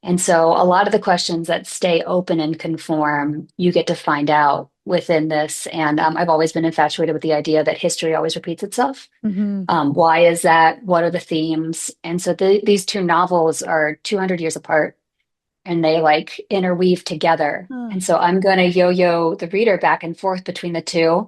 And so a lot of the questions that stay open and conform, you get to find out within this. And I've always been infatuated with the idea that history always repeats itself. Hmm. Why is that? What are the themes? And so these two novels are 200 years apart and they like interweave together. And so I'm going to yo-yo the reader back and forth between the two.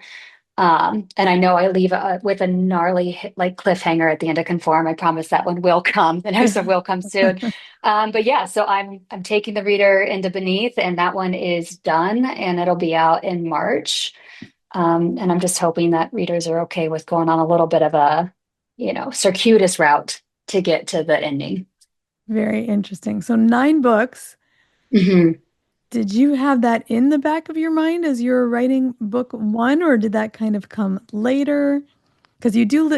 And I know I leave with a gnarly like cliffhanger at the end of Conform. I promise that one will come. The next one will come soon. But yeah, so I'm taking the reader into Beneath, and that one is done, and it'll be out in March. And I'm just hoping that readers are okay with going on a little bit of a, circuitous route to get to the ending. Very interesting. So 9 books. Mhm. Did you have that in the back of your mind as you were writing book one, or did that kind of come later? Because you do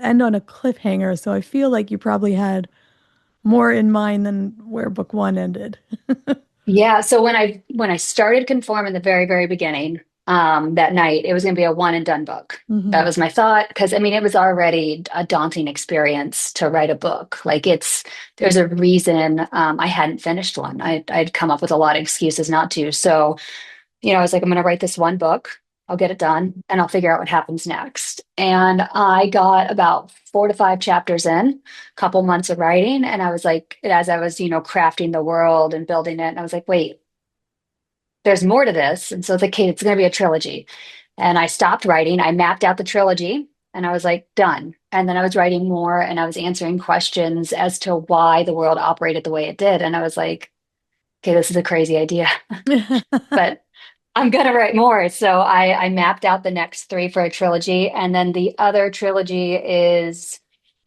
end on a cliffhanger, so I feel like you probably had more in mind than where book one ended. Yeah, so when I started Conform in the very, very beginning, that night, it was going to be a one and done book. That Hmm. was my thought because I mean it was already a daunting experience to write a book. Like there's a reason I hadn't finished one. I'd come up with a lot of excuses not to. So I was like, I'm going to write this one book. I'll get it done and I'll figure out what happens next. And I got about 4 to 5 chapters in, a couple months of writing. And I was like, as I was, crafting the world and building it, and I was like, wait, there's more to this. And so it's like, okay, it's going to be a trilogy. And I stopped writing. I mapped out the trilogy and I was like, done. And then I was writing more and I was answering questions as to why the world operated the way it did. And I was like, okay, this is a crazy idea, but I'm gonna write more. So I mapped out the next three for a trilogy, and then the other trilogy is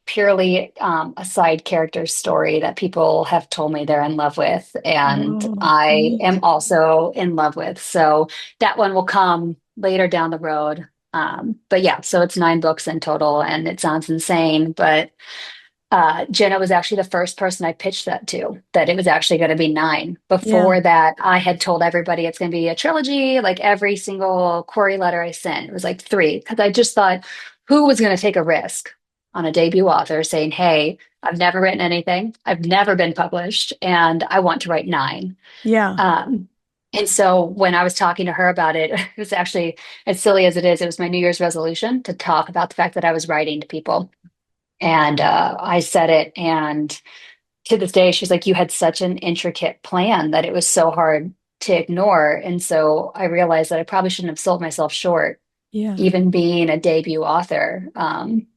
purely a side character story that people have told me they're in love with, and Oh, I am neat. also in love with. So that one will come later down the road. But yeah, so it's 9 books in total, and it sounds insane, but Jenna was actually the first person I pitched that to, that it was actually going to be 9. Yeah. Before that, I had told everybody it's going to be a trilogy, like every single query letter I sent. It was like 3, because I just thought, who was going to take a risk on a debut author saying, hey, I've never written anything, I've never been published, and I want to write 9. Yeah. And so when I was talking to her about it, it was actually, as silly as it is, it was my New Year's resolution to talk about the fact that I was writing to people. And I said it, and to this day, she's like, you had such an intricate plan that it was so hard to ignore. And so I realized that I probably shouldn't have sold myself short, Yeah. even being a debut author.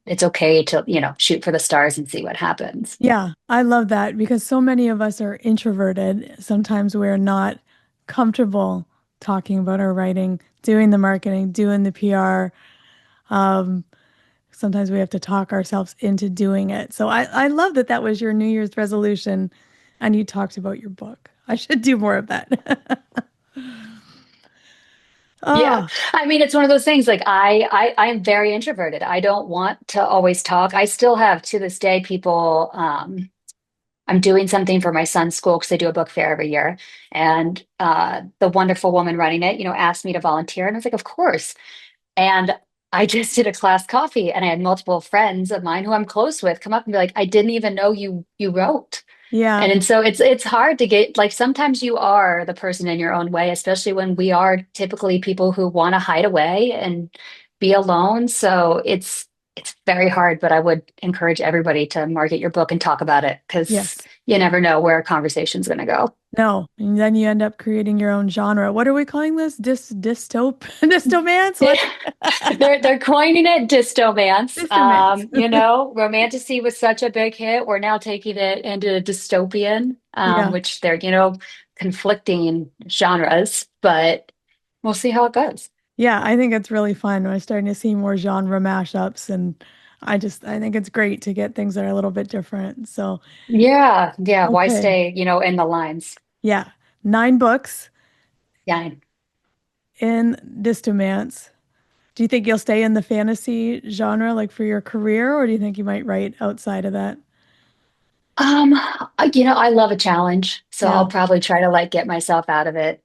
It's okay to, shoot for the stars and see what happens. Yeah. I love that because so many of us are introverted. Sometimes we're not comfortable talking about our writing, doing the marketing, doing the PR. Um, Sometimes we have to talk ourselves into doing it. So I love that that was your New Year's resolution and you talked about your book. I should do more of that. Yeah. Oh, I mean, it's one of those things like I am very introverted. I don't want to always talk. I still have to this day people I'm doing something for my son's school because they do a book fair every year. And the wonderful woman running it, asked me to volunteer. And I was like, of course. And I just did a class coffee and I had multiple friends of mine who I'm close with come up and be like, I didn't even know you wrote. yeah. And so it's hard to get, like, sometimes you are the person in your own way, especially when we are typically people who want to hide away and be alone. So it's very hard, but I would encourage everybody to market your book and talk about it because Yes. you never know where a conversation's going to go. No, and then you end up creating your own genre. What are we calling this? Dystomance? What? They're coining it dystomance. Dystomance. Romantasy was such a big hit. We're now taking it into dystopian, Yeah. which they're, conflicting genres, but we'll see how it goes. Yeah, I think it's really fun. We're starting to see more genre mashups, and I think it's great to get things that are a little bit different. So, Yeah, yeah. Why okay. stay, in the lines? Yeah. 9 books Yeah. in Dystomance. Do you think you'll stay in the fantasy genre like for your career, or do you think you might write outside of that? Um, I love a challenge, so Yeah. I'll probably try to get myself out of it.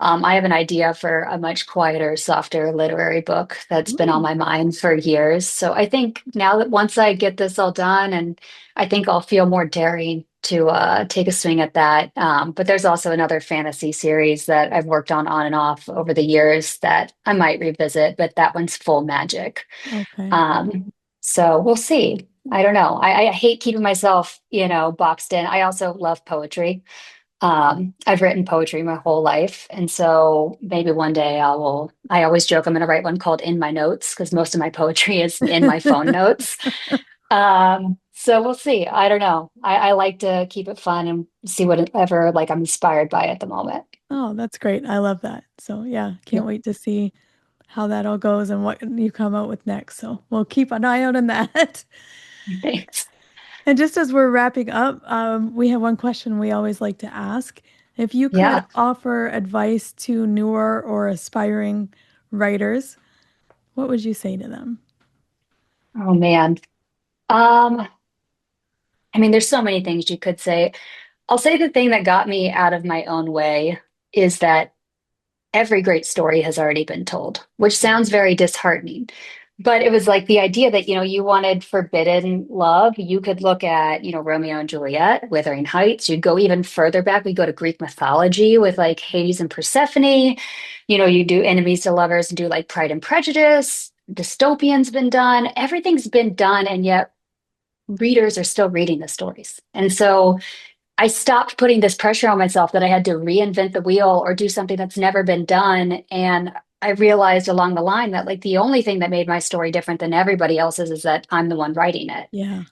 I have an idea for a much quieter, softer literary book that's been on Ooh, my mind for years. So I think now that once I get this all done, and I think I'll feel more daring to take a swing at that. But there's also another fantasy series that I've worked on and off over the years that I might revisit, but that one's full magic. okay. Um, so we'll see. I don't know. I hate keeping myself, boxed in. I also love poetry. I've written poetry my whole life. And so maybe one day I always joke I'm going to write one called In My Notes because most of my poetry is in my phone notes. So we'll see. I don't know. I like to keep it fun and see whatever I'm inspired by at the moment. Oh, that's great. I love that. So, yeah, Yeah. can't wait to see how that all goes and what you come out with next. So, we'll keep an eye out on that. Thanks. And just as we're wrapping up, we have one question we always like to ask. If you could Yeah. offer advice to newer or aspiring writers, what would you say to them? Oh man. Um, I mean, there's so many things you could say. I'll say the thing that got me out of my own way is that every great story has already been told, which sounds very disheartening. But it was like the idea that, you wanted forbidden love. You could look at, Romeo and Juliet, Wuthering Heights. You'd go even further back. We go to Greek mythology with Hades and Persephone. You do enemies to lovers and do Pride and Prejudice. Dystopian's been done. Everything's been done. And yet readers are still reading the stories. And so I stopped putting this pressure on myself that I had to reinvent the wheel or do something that's never been done. And I realized along the line that the only thing that made my story different than everybody else's is that I'm the one writing it. Yeah.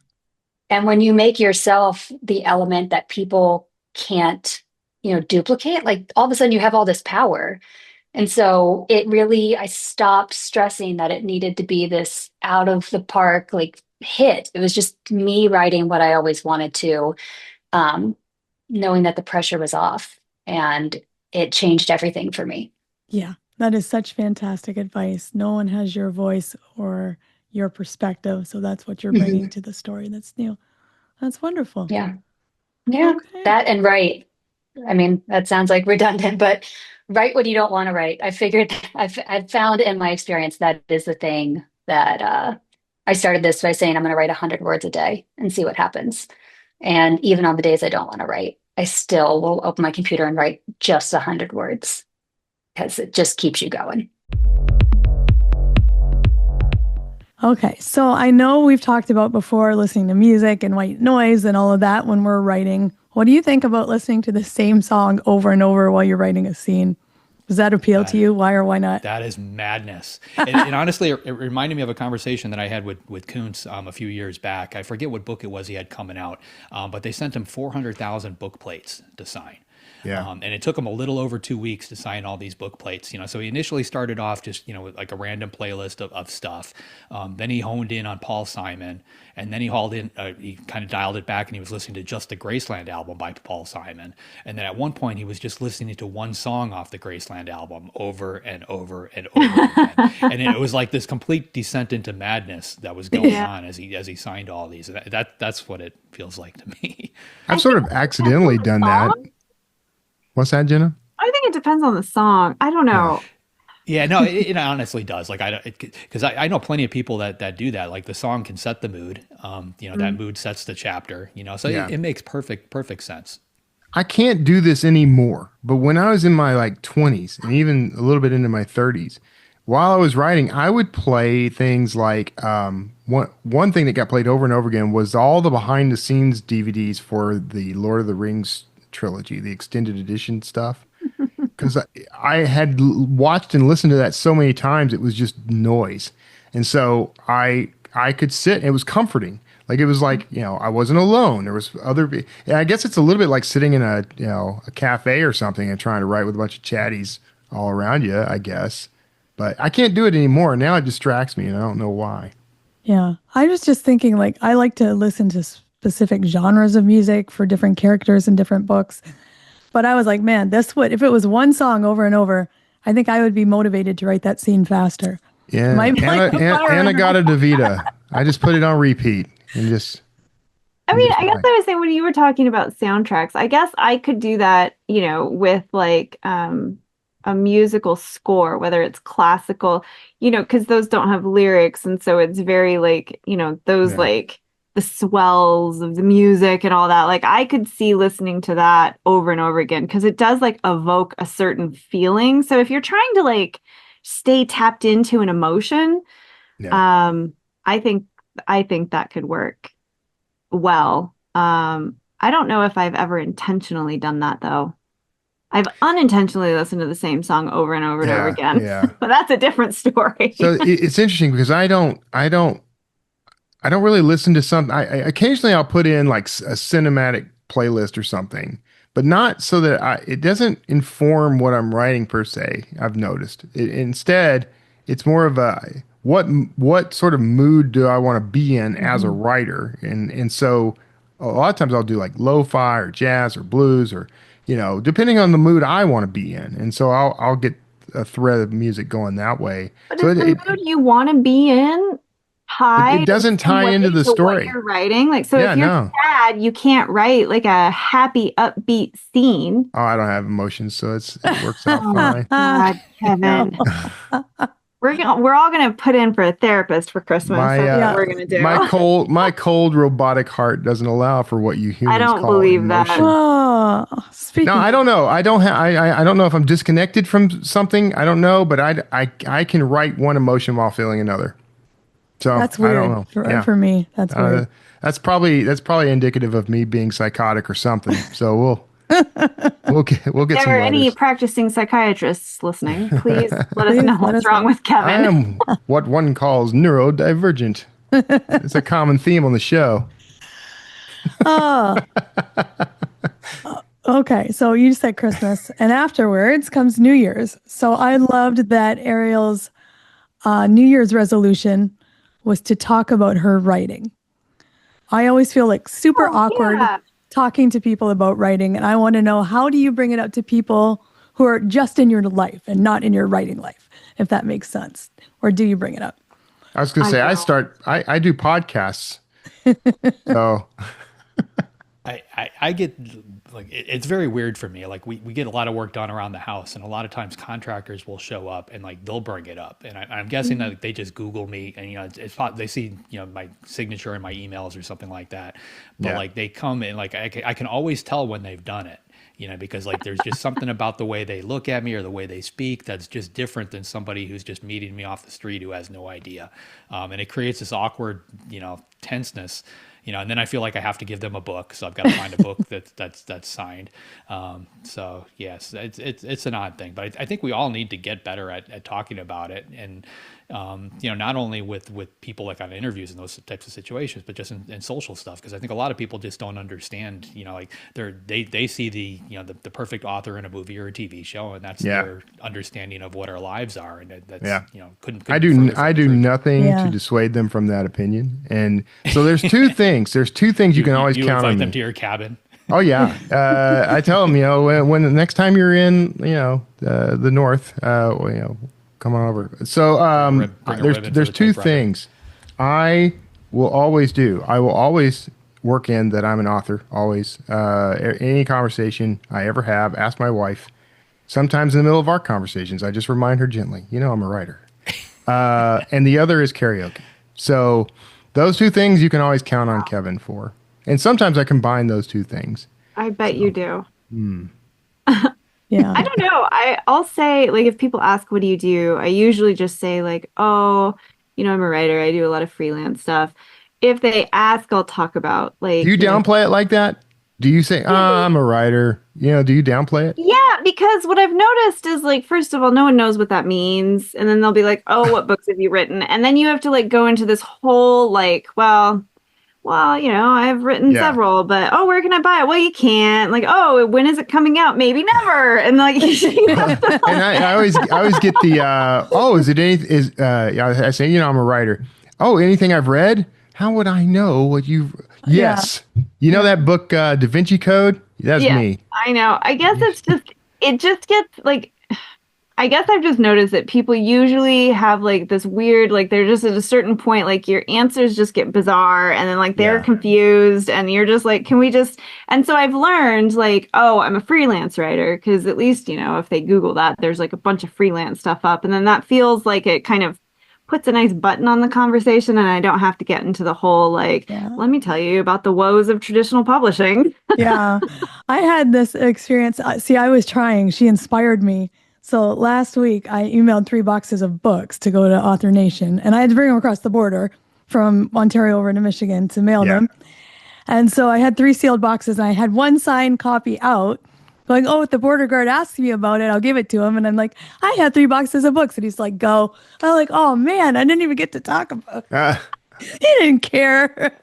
And when you make yourself the element that people can't, duplicate, all of a sudden you have all this power. And so I stopped stressing that it needed to be this out of the park, hit. It was just me writing what I always wanted to, um, knowing that the pressure was off, and it changed everything for me. Yeah. That is such fantastic advice. No one has your voice or your perspective. So that's what you're bringing Mhm. to the story that's new. That's wonderful. Yeah. Yeah. Okay. That and write. I mean, that sounds redundant, but write what you don't want to write. I figured I've found in my experience that is the thing that I started this by saying I'm going to write 100 words a day and see what happens. And even on the days I don't want to write, I still will open my computer and write just 100 words because it just keeps you going. Okay. So I know we've talked about before listening to music and white noise and all of that when we're writing. What do you think about listening to the same song over and over while you're writing a scene? Does that appeal to you? Why or why not? That is madness. And honestly, it reminded me of a conversation that I had with Kuntz a few years back. I forget what book it was he had coming out, but they sent him 400,000 book plates to sign. Yeah. And it took him a little over 2 weeks to sign all these book plates. So he initially started off just, with a random playlist of stuff. Then he honed in on Paul Simon, and then he kind of dialed it back, and he was listening to just the Graceland album by Paul Simon. And then at one point he was just listening to one song off the Graceland album over and over and over again. And it was like this complete descent into madness that was going on as he signed all these. That's what it feels like to me. I've sort of accidentally done that. What's that, Jenna? I think it depends on the song. I don't know. Yeah, no, it honestly does. Because I know plenty of people that do that. Like the song can set the mood. That mood sets the chapter. So Yeah. it makes perfect sense. I can't do this anymore. But when I was in my 20s and even a little bit into my 30s, while I was writing, I would play things like one thing that got played over and over again was all the behind the scenes DVDs for the Lord of the Rings trilogy, the extended edition stuff. Because I had watched and listened to that so many times, it was just noise. And so I could sit, and it was comforting. Like, it was like, I wasn't alone. There was and I guess it's a little bit like sitting in a cafe or something and trying to write with a bunch of chatties all around you, I guess. But I can't do it anymore. Now it distracts me, and I don't know why. Yeah. I was just thinking, like, I like to listen to specific genres of music for different characters in different books. But I was like, man, if it was one song over and over, I think I would be motivated to write that scene faster. Yeah. Anagata Davida. I just put it on repeat and just. I guess I was saying when you were talking about soundtracks, I guess I could do that, with like a musical score, whether it's classical, because those don't have lyrics. And so it's very like, those like the swells of the music and all that. Like, I could see listening to that over and over again because it does like evoke a certain feeling. So if you're trying to like stay tapped into an emotion, I think that could work well. I don't know if I've ever intentionally done that though. I've unintentionally listened to the same song over and over and over again. Yeah. But that's a different story. So it's interesting because I don't really listen to something. I occasionally I'll put in like a cinematic playlist or something, but not so that it doesn't inform what I'm writing per se. I've noticed instead, it's more of a what sort of mood do I want to be in as a writer, and so a lot of times I'll do like lo-fi or jazz or blues or depending on the mood I want to be in, and so I'll get a thread of music going that way. But so is the mood you want to be in? It doesn't tie into the story. What you're writing, like, so if you're sad, you can't write like a happy, upbeat scene. Oh, I don't have emotions, so it works out fine. God, Kevin. We're all gonna put in for a therapist for Christmas. That's what we're gonna do. My cold robotic heart doesn't allow for what you humans call emotion. Oh, no, I don't know. I don't know if I'm disconnected from something. I don't know, but I can write one emotion while feeling another. So that's weird. I don't know. For me. That's weird. That's probably indicative of me being psychotic or something. So we'll get some If there are any practicing psychiatrists listening, please let us know what's wrong with Kevin. I am what one calls neurodivergent. It's a common theme on the show. Okay, so you said Christmas, and afterwards comes New Year's. So I loved that Ariel's New Year's resolution was to talk about her writing. I always feel like super awkward talking to people about writing, and I want to know, how do you bring it up to people who are just in your life and not in your writing life, if that makes sense? Or do you bring it up? I was going to say, I do podcasts. So I get, like, it's very weird for me. Like, we get a lot of work done around the house, and a lot of times contractors will show up and like they'll bring it up, and I'm guessing that they just Google me, and they see my signature in my emails or something like that. But like, they come and like I can always tell when they've done it, because like there's just something about the way they look at me or the way they speak that's just different than somebody who's just meeting me off the street who has no idea, and it creates this awkward tenseness. And then I feel like I have to give them a book, so I've got to find a book that's signed. So yes, it's an odd thing, but I think we all need to get better at talking about it, and not only with people like on interviews and those types of situations, but just in social stuff, because I think a lot of people just don't understand. Like they see the perfect author in a movie or a TV show, and that's their understanding of what our lives are, and that's couldn't I do nothing to dissuade them from that opinion, and so there's two things. There's two things you can always count on. You invite them to your cabin. Oh yeah, I tell them, when the next time you're in, the north, come on over. So there's two things I will always do. I will always work in that I'm an author. Always, any conversation I ever have, ask my wife. Sometimes in the middle of our conversations, I just remind her gently, I'm a writer. And the other is karaoke. So those two things you can always count on Kevin for. And sometimes I combine those two things. I bet you do. Yeah. I don't know. I'll say, like, if people ask, what do you do? I usually just say, like, oh, I'm a writer. I do a lot of freelance stuff. If they ask, I'll talk about like. Do you downplay it like that? Do you say, I'm a writer? Do you downplay it? Yeah, because what I've noticed is like, first of all, no one knows what that means. And then they'll be like, oh, what books have you written? And then you have to like go into this whole like, well, I've written several, but where can I buy it? Well, you can't. Like, when is it coming out? Maybe never. And like, and I always get the is it anything? I say, I'm a writer. Oh, anything I've read? How would I know what you've? Yes, that book, Da Vinci Code. That's me. I know. I guess it just gets like. I guess I've just noticed that people usually have like this weird, like they're just at a certain point, like your answers just get bizarre and then like they're confused and you're just like, and so I've learned like, I'm a freelance writer because at least, if they Google that, there's like a bunch of freelance stuff up and then that feels like it kind of puts a nice button on the conversation and I don't have to get into the whole like, let me tell you about the woes of traditional publishing. Yeah, I had this experience. See, I was trying. She inspired me. So last week, I emailed 3 boxes of books to go to Author Nation, and I had to bring them across the border from Ontario over to Michigan to mail them. And so I had 3 sealed boxes, and I had 1 signed copy out, going, if the border guard asks me about it, I'll give it to him. And I'm like, I had 3 boxes of books. And he's like, go. I'm like, oh, man, I didn't even get to talk about it. He didn't care.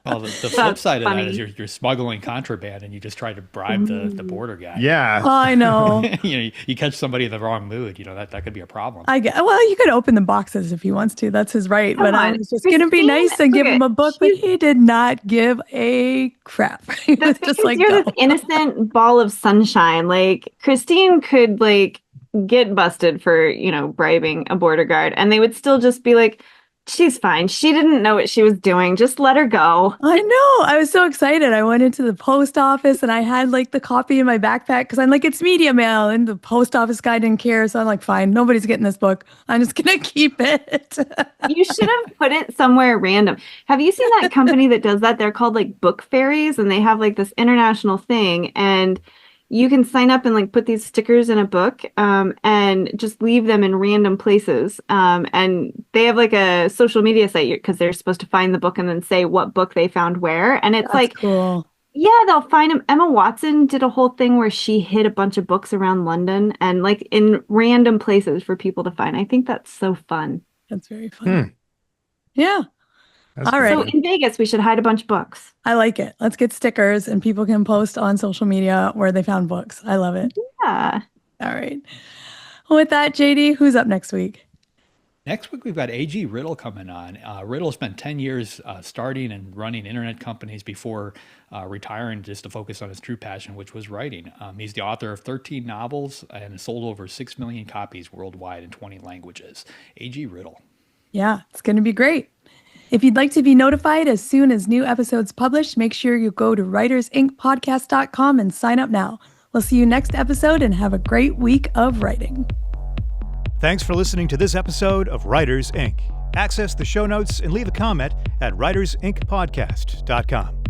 Well, the flip side of that is you're smuggling contraband and you just try to bribe the border guy. Yeah. Oh, I know. You catch somebody in the wrong mood, that could be a problem. You could open the boxes if he wants to. That's his right. Come but on. I was just going to be nice and give him a book, but he did not give a crap. He was just like, you're this innocent ball of sunshine. Like Christine could like get busted for, bribing a border guard and they would still just be like, she's fine. She didn't know what she was doing. Just let her go. I know. I was so excited. I went into the post office and I had like the copy in my backpack because I'm like, it's media mail. And the post office guy didn't care. So I'm like, fine, nobody's getting this book. I'm just going to keep it. You should have put it somewhere random. Have you seen that company that does that? They're called like Book Fairies and they have like this international thing and you can sign up and like put these stickers in a book and just leave them in random places. And they have like a social media site because they're supposed to find the book and then say what book they found where. And it's like, cool. Yeah, they'll find them. Emma Watson did a whole thing where she hid a bunch of books around London and like in random places for people to find. I think that's so fun. That's very fun. Yeah. That's all right. So in Vegas, we should hide a bunch of books. I like it. Let's get stickers and people can post on social media where they found books. I love it. Yeah. All right. Well, with that, JD, who's up next week? Next week, we've got A.G. Riddle coming on. Riddle spent 10 years starting and running internet companies before retiring just to focus on his true passion, which was writing. He's the author of 13 novels and has sold over 6 million copies worldwide in 20 languages. A.G. Riddle. Yeah, it's going to be great. If you'd like to be notified as soon as new episodes publish, make sure you go to writersincpodcast.com and sign up now. We'll see you next episode and have a great week of writing. Thanks for listening to this episode of Writers Inc. Access the show notes and leave a comment at writersincpodcast.com.